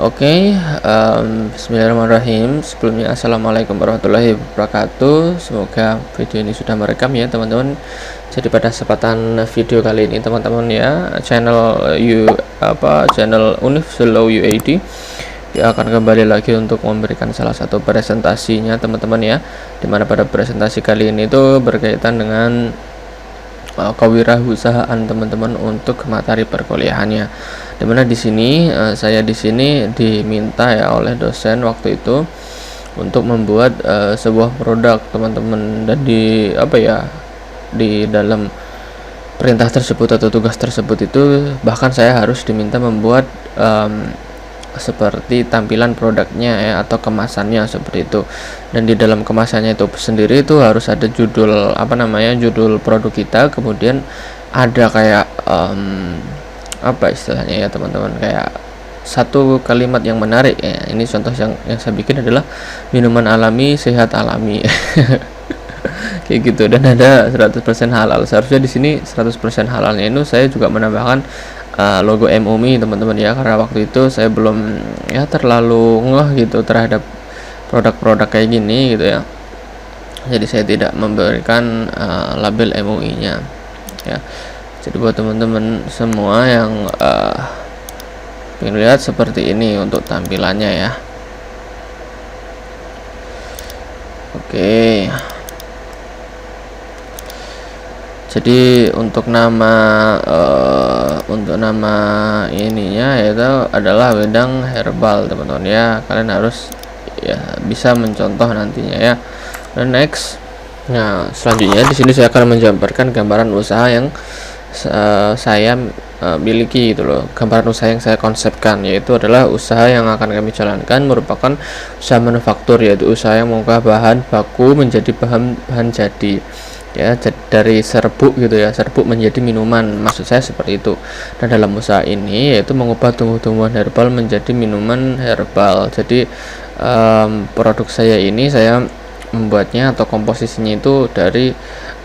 Oke, bismillahirrahmanirrahim. Sebelumnya, assalamualaikum warahmatullahi wabarakatuh. Semoga video ini sudah merekam ya, teman-teman. Jadi pada kesempatan video kali ini, teman-teman ya, channel Unif Slow UAD ya akan kembali lagi untuk memberikan salah satu presentasinya, teman-teman ya. Dimana pada presentasi kali ini itu berkaitan dengan kewirausahaan teman-teman untuk materi perkuliahannya. Dimana di sini saya di sini diminta ya oleh dosen waktu itu untuk membuat sebuah produk, teman-teman, dan di dalam perintah tersebut atau tugas tersebut itu bahkan saya harus diminta membuat seperti tampilan produknya ya, atau kemasannya seperti itu. Dan di dalam kemasannya itu sendiri itu harus ada judul judul produk kita, kemudian ada kayak apa istilahnya ya, teman-teman, kayak satu kalimat yang menarik ya. Ini contoh yang saya bikin adalah minuman alami sehat alami kayak gitu, dan ada 100% halal. Seharusnya di sini 100% halalnya itu saya juga menambahkan logo MUMI, teman-teman ya, karena waktu itu saya belum ya terlalu ngeh gitu terhadap produk-produk kayak gini gitu ya. Jadi saya tidak memberikan label MUI-nya ya. Jadi buat teman-teman semua yang ingin lihat seperti ini untuk tampilannya ya. Oke. Jadi untuk nama ininya yaitu adalah wedang herbal, teman-teman ya. Kalian harus ya bisa mencontoh nantinya ya. Dan next, nah selanjutnya di sini saya akan menjabarkan gambaran usaha yang saya miliki gitu loh. Gambaran usaha yang saya konsepkan yaitu adalah usaha yang akan kami jalankan merupakan usaha manufaktur, yaitu usaha yang mengubah bahan baku menjadi bahan jadi ya, dari serbuk gitu ya, serbuk menjadi minuman, maksud saya seperti itu. Dan dalam usaha ini yaitu mengubah tumbuh-tumbuhan herbal menjadi minuman herbal. Jadi produk saya ini saya membuatnya atau komposisinya itu dari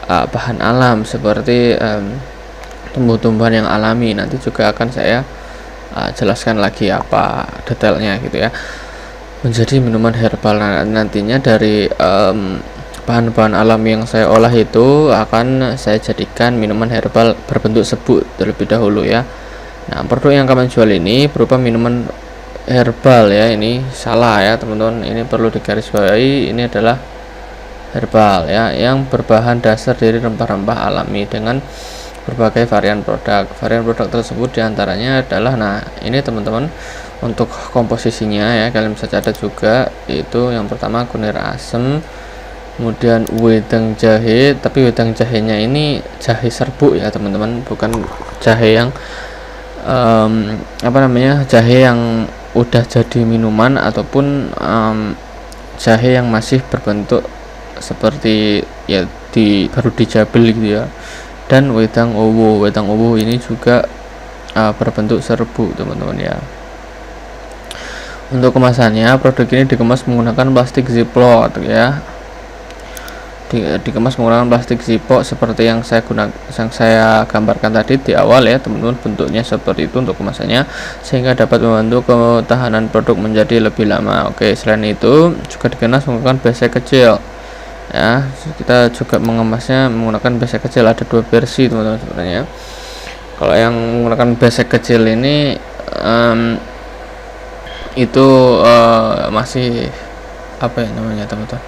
bahan alam seperti tumbuh-tumbuhan yang alami. Nanti juga akan saya jelaskan lagi apa detailnya gitu ya, menjadi minuman herbal. Nantinya dari bahan-bahan alami yang saya olah itu akan saya jadikan minuman herbal berbentuk serbuk terlebih dahulu ya. Nah, produk yang kami jual ini berupa minuman herbal ya. Ini salah ya, teman-teman, ini perlu digarisbawahi, ini adalah herbal ya, yang berbahan dasar dari rempah-rempah alami dengan berbagai varian produk. Varian produk tersebut diantaranya adalah, nah ini teman-teman, untuk komposisinya ya kalian bisa catat juga, yaitu yang pertama kunir asem, kemudian wedang jahe, tapi wedang jahenya ini jahe serbuk ya, teman-teman, bukan jahe yang jahe yang udah jadi minuman ataupun jahe yang masih berbentuk seperti ya baru dijabel gitu ya. Dan wedang owo ini juga berbentuk serbuk, teman-teman ya. Untuk kemasannya, produk ini dikemas menggunakan plastik ziplock ya, dikemas menggunakan plastik ziplock seperti yang saya gambarkan tadi di awal ya, teman-teman. Bentuknya seperti itu untuk kemasannya, sehingga dapat membantu ketahanan produk menjadi lebih lama. Oke, selain itu juga dikemas menggunakan besek kecil ya. Kita juga mengemasnya menggunakan besek kecil. Ada dua versi, teman-teman, sebenarnya. Kalau yang menggunakan besek kecil ini itu masih apa ya namanya, teman-teman,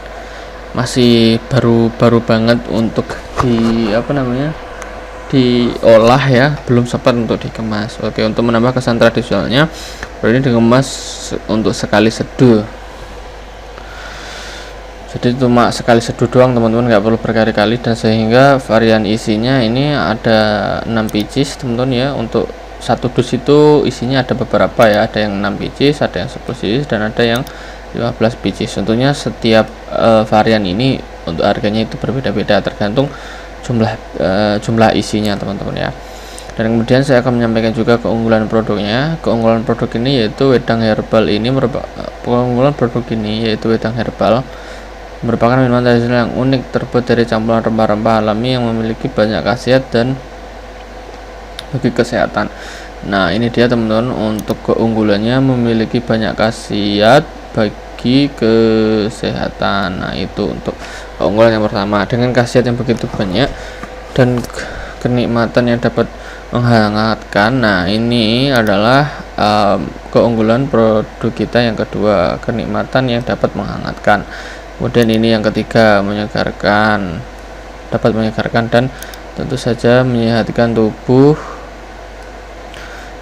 masih baru banget untuk diolah ya, belum sempat untuk dikemas. Oke, untuk menambah kesan tradisionalnya, ini dikemas untuk sekali seduh. Jadi cuma sekali seduh doang, teman-teman, nggak perlu berkali-kali. Dan sehingga varian isinya ini ada 6 pieces, teman-teman ya. Untuk satu dus itu isinya ada beberapa ya, ada yang 6 pieces, ada yang 10 pieces, dan ada yang 15 pieces. Tentunya setiap varian ini untuk harganya itu berbeda-beda tergantung jumlah isinya, teman-teman ya. Dan kemudian saya akan menyampaikan juga keunggulan produknya. Keunggulan produk ini yaitu wedang herbal merupakan minuman tradisional yang unik, terbuat dari campuran rempah-rempah alami yang memiliki banyak khasiat dan bagi kesehatan. Nah, ini dia teman-teman, untuk keunggulannya memiliki banyak khasiat bagi kesehatan. Nah, itu untuk keunggulan yang pertama, dengan khasiat yang begitu banyak dan kenikmatan yang dapat menghangatkan. Nah, ini adalah keunggulan produk kita yang kedua, kenikmatan yang dapat menghangatkan. Kemudian ini yang ketiga, menyegarkan, dapat menyegarkan dan tentu saja menyehatkan tubuh.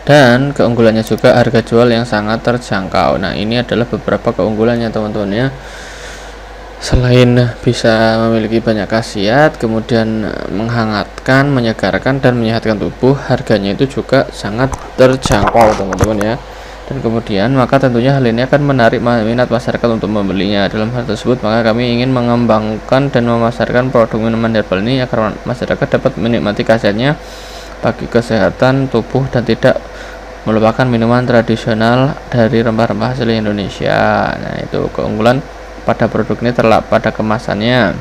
Dan keunggulannya juga harga jual yang sangat terjangkau. Nah, ini adalah beberapa keunggulannya teman-teman ya. Selain bisa memiliki banyak khasiat, kemudian menghangatkan, menyegarkan dan menyehatkan tubuh, harganya itu juga sangat terjangkau teman-teman ya. Dan kemudian maka tentunya hal ini akan menarik minat masyarakat untuk membelinya. Dalam hal tersebut maka kami ingin mengembangkan dan memasarkan produk minuman herbal ini agar masyarakat dapat menikmati khasiatnya bagi kesehatan tubuh dan tidak melupakan minuman tradisional dari rempah-rempah asli Indonesia. Nah, itu keunggulan pada produk ini terletak pada kemasannya.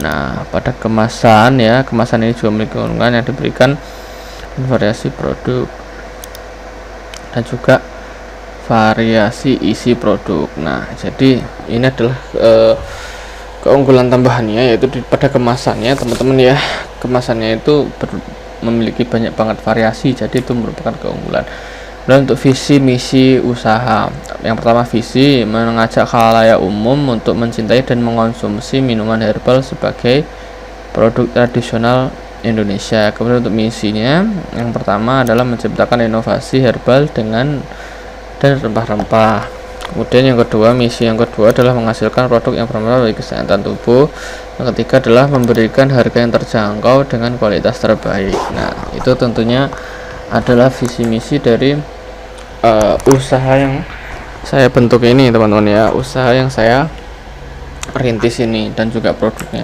Nah, pada kemasan ya, kemasan ini juga memiliki keunggulan yang diberikan variasi produk dan juga variasi isi produk. Nah, jadi ini adalah keunggulan tambahannya, yaitu pada kemasannya teman-teman ya. Kemasannya itu memiliki banyak banget variasi, jadi itu merupakan keunggulan. Dan untuk visi misi usaha, yang pertama, visi mengajak khalayak umum untuk mencintai dan mengonsumsi minuman herbal sebagai produk tradisional Indonesia. Kemudian untuk misinya, yang pertama adalah menciptakan inovasi herbal dan rempah-rempah. Kemudian yang kedua, misi yang kedua adalah menghasilkan produk yang bermanfaat bagi kesehatan tubuh. Yang ketiga adalah memberikan harga yang terjangkau dengan kualitas terbaik. Nah, itu tentunya adalah visi misi dari usaha yang saya bentuk ini teman-teman ya, usaha yang saya rintis ini dan juga produknya.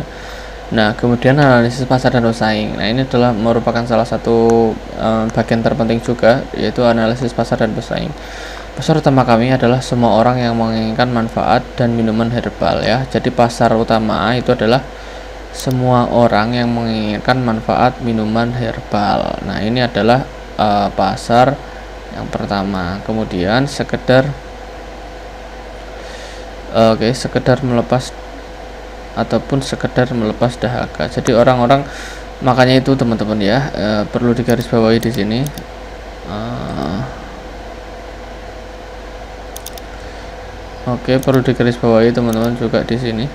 Nah, kemudian analisis pasar dan pesaing. Nah, ini adalah merupakan salah satu bagian terpenting juga, yaitu analisis pasar dan pesaing. Pasar utama kami adalah semua orang yang menginginkan manfaat dan minuman herbal ya. Jadi pasar utama itu adalah semua orang yang menginginkan manfaat minuman herbal. Nah, ini adalah pasar yang pertama. Kemudian sekedar melepas ataupun sekedar melepas dahaga. Jadi orang-orang, makanya itu teman-teman ya, perlu digarisbawahi di sini. Perlu digarisbawahi teman-teman juga di sini.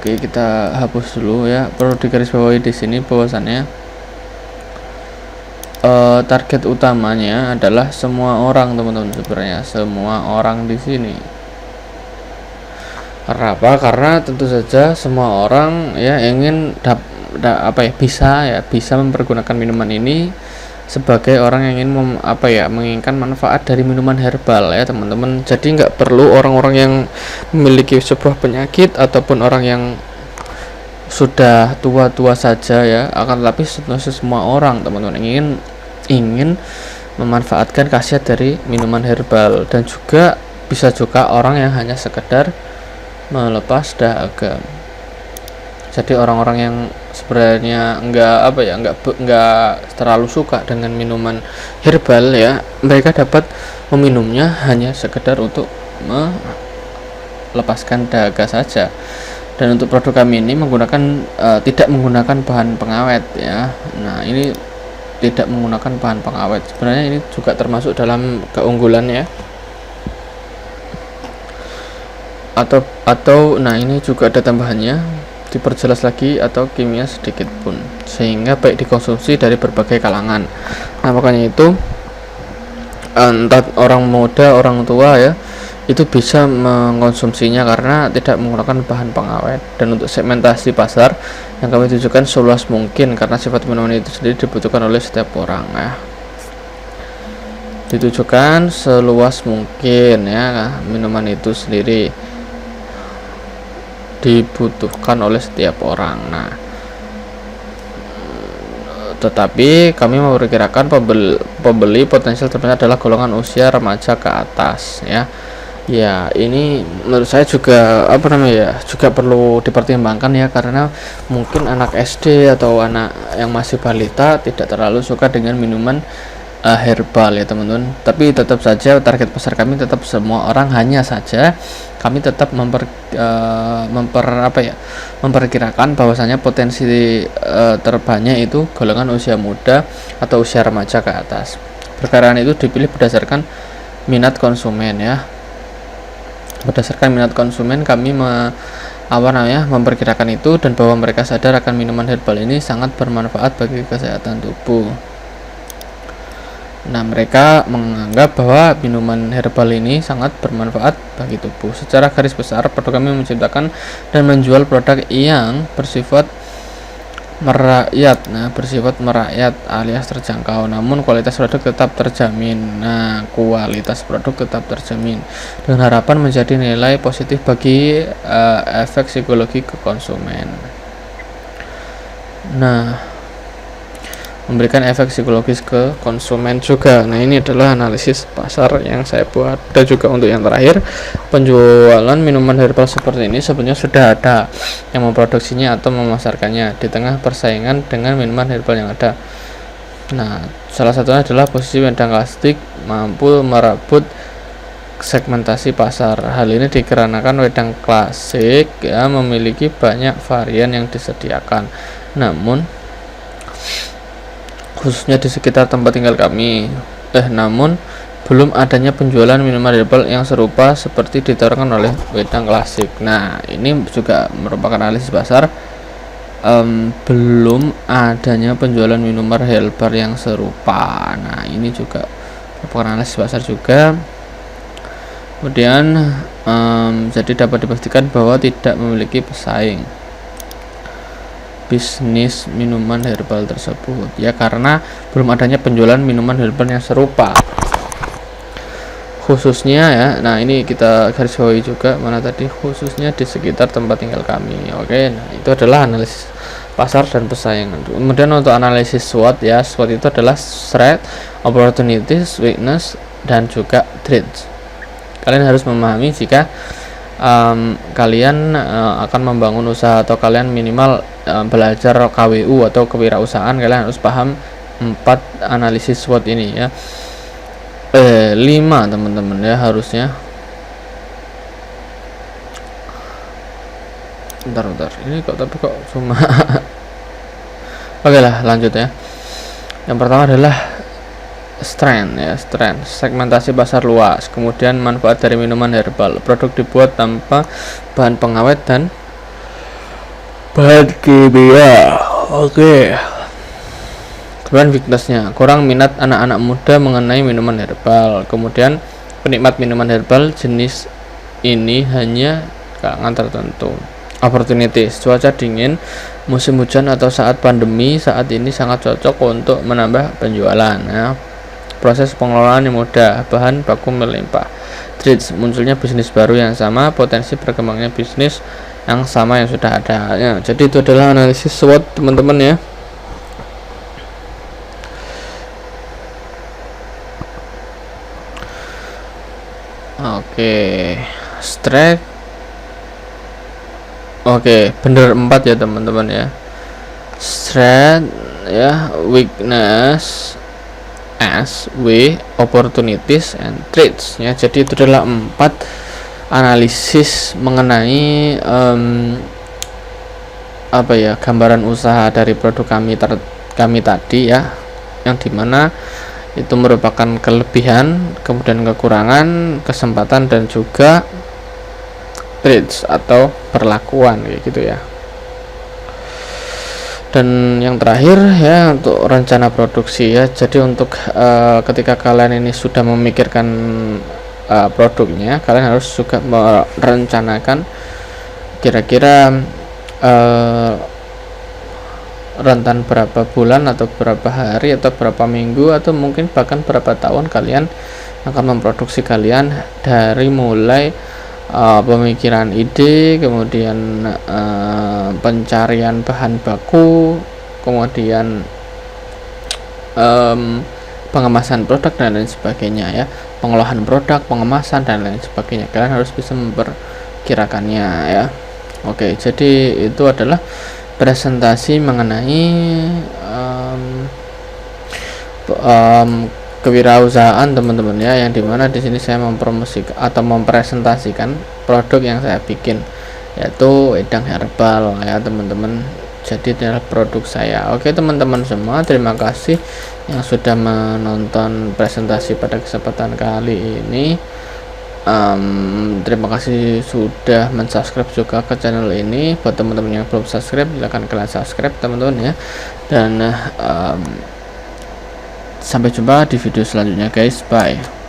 Kita hapus dulu ya. Perlu digarisbawahi di sini bahwasannya target utamanya adalah semua orang teman-teman, sebenarnya semua orang di sini. Kenapa? Karena tentu saja semua orang ya ingin bisa mempergunakan minuman ini sebagai orang yang ingin menginginkan manfaat dari minuman herbal ya teman-teman. Jadi nggak perlu orang-orang yang memiliki sebuah penyakit ataupun orang yang sudah tua-tua saja ya, akan tetapi semua orang teman-teman ingin memanfaatkan khasiat dari minuman herbal, dan juga bisa juga orang yang hanya sekedar melepas dahaga. Jadi orang-orang yang sebenarnya nggak terlalu suka dengan minuman herbal ya, mereka dapat meminumnya hanya sekedar untuk melepaskan dahaga saja. Dan untuk produk kami ini tidak menggunakan bahan pengawet ya. Nah, ini tidak menggunakan bahan pengawet. Sebenarnya ini juga termasuk dalam keunggulan ya. Atau nah, ini juga ada tambahannya, diperjelas lagi, atau kimia sedikit pun, sehingga baik dikonsumsi dari berbagai kalangan. Nah, makanya itu entah orang muda, orang tua ya, itu bisa mengkonsumsinya karena tidak menggunakan bahan pengawet. Dan untuk segmentasi pasar yang kami tujukan seluas mungkin, karena sifat minuman itu sendiri dibutuhkan oleh setiap orang ya. Ditujukan seluas mungkin ya, minuman itu sendiri dibutuhkan oleh setiap orang. Nah, tetapi kami memperkirakan pembeli potensial terbesar adalah golongan usia remaja ke atas ya. Ya, ini menurut saya juga apa namanya ya, juga perlu dipertimbangkan ya, karena mungkin anak SD atau anak yang masih balita tidak terlalu suka dengan minuman herbal ya teman-teman. Tapi tetap saja target pasar kami tetap semua orang, hanya saja kami tetap memperkirakan bahwasanya potensi terbanyak itu golongan usia muda atau usia remaja ke atas. Perkiraan itu dipilih berdasarkan minat konsumen ya. Berdasarkan minat konsumen kami memperkirakan itu, dan bahwa mereka sadar akan minuman herbal ini sangat bermanfaat bagi kesehatan tubuh. Nah, mereka menganggap bahwa minuman herbal ini sangat bermanfaat bagi tubuh. Secara garis besar, produk kami menciptakan dan menjual produk yang bersifat merakyat alias terjangkau, namun kualitas produk tetap terjamin. Dengan harapan menjadi nilai positif bagi efek psikologi ke konsumen. Memberikan efek psikologis ke konsumen juga. Nah, ini adalah analisis pasar yang saya buat. Dan juga untuk yang terakhir, penjualan minuman herbal seperti ini sebenarnya sudah ada yang memproduksinya atau memasarkannya di tengah persaingan dengan minuman herbal yang ada. Nah, salah satunya adalah posisi wedang klasik mampu merebut segmentasi pasar. Hal ini dikarenakan wedang klasik ya memiliki banyak varian yang disediakan. Namun khususnya di sekitar tempat tinggal kami. Namun belum adanya penjualan minuman herbal yang serupa seperti ditawarkan oleh wedang klasik. Nah, ini juga merupakan analisis pasar. Belum adanya penjualan minuman herbal yang serupa. Nah, ini juga merupakan analisis pasar juga. Kemudian jadi dapat dipastikan bahwa tidak memiliki pesaing bisnis minuman herbal tersebut ya, karena belum adanya penjualan minuman herbal yang serupa khususnya ya. Nah, ini kita garis bawahi juga, mana tadi, khususnya di sekitar tempat tinggal kami. Oke, nah itu adalah analisis pasar dan persaingan. Kemudian untuk analisis SWOT ya, SWOT itu adalah threat, opportunities, weakness, dan juga threats. Kalian harus memahami jika kalian akan membangun usaha atau kalian minimal belajar KWU atau kewirausahaan, kalian harus paham 4 analisis SWOT ini ya. 5 teman-teman ya harusnya. Bentar ini kok tapi kok cuma Oke lah, lanjut ya. Yang pertama adalah strength, segmentasi pasar luas. Kemudian manfaat dari minuman herbal, produk dibuat tanpa bahan pengawet dan bahan kimia. Oke. Kemudian weaknessnya, kurang minat anak-anak muda mengenai minuman herbal. Kemudian penikmat minuman herbal jenis ini hanya kalangan tertentu. Opportunities, cuaca dingin, musim hujan atau saat pandemi saat ini sangat cocok untuk menambah penjualan ya. Proses pengelolaan yang mudah, bahan baku melimpah. Threats, munculnya bisnis baru yang sama, potensi berkembangnya bisnis yang sama yang sudah ada ya. Jadi itu adalah analisis SWOT teman-teman ya. Oke, strength. Oke, bener 4 ya teman-teman ya. Strength ya, weakness, opportunities and threats ya. Jadi itu adalah 4 analisis mengenai gambaran usaha dari produk kami tadi ya, yang dimana itu merupakan kelebihan, kemudian kekurangan, kesempatan, dan juga threats atau perlakuan kayak gitu ya. Dan yang terakhir ya, untuk rencana produksi ya. Jadi untuk ketika kalian ini sudah memikirkan produknya, kalian harus juga merencanakan kira-kira rentan berapa bulan atau berapa hari atau berapa minggu atau mungkin bahkan berapa tahun kalian akan memproduksi kalian, dari mulai pemikiran ide, kemudian pencarian bahan baku, kemudian pengemasan produk dan lain sebagainya ya, pengolahan produk, pengemasan dan lain sebagainya. Kalian harus bisa memperkirakannya ya. Oke, jadi itu adalah presentasi mengenai kewirausahaan teman-teman ya, yang dimana di sini saya mempromosikan atau mempresentasikan produk yang saya bikin, yaitu wedang herbal ya teman-teman. Jadi adalah produk saya. Oke teman-teman semua, terima kasih yang sudah menonton presentasi pada kesempatan kali ini. Terima kasih sudah mensubscribe juga ke channel ini. Buat teman-teman yang belum subscribe, silahkan kalian subscribe teman-teman ya. Dan sampai jumpa di video selanjutnya guys, bye.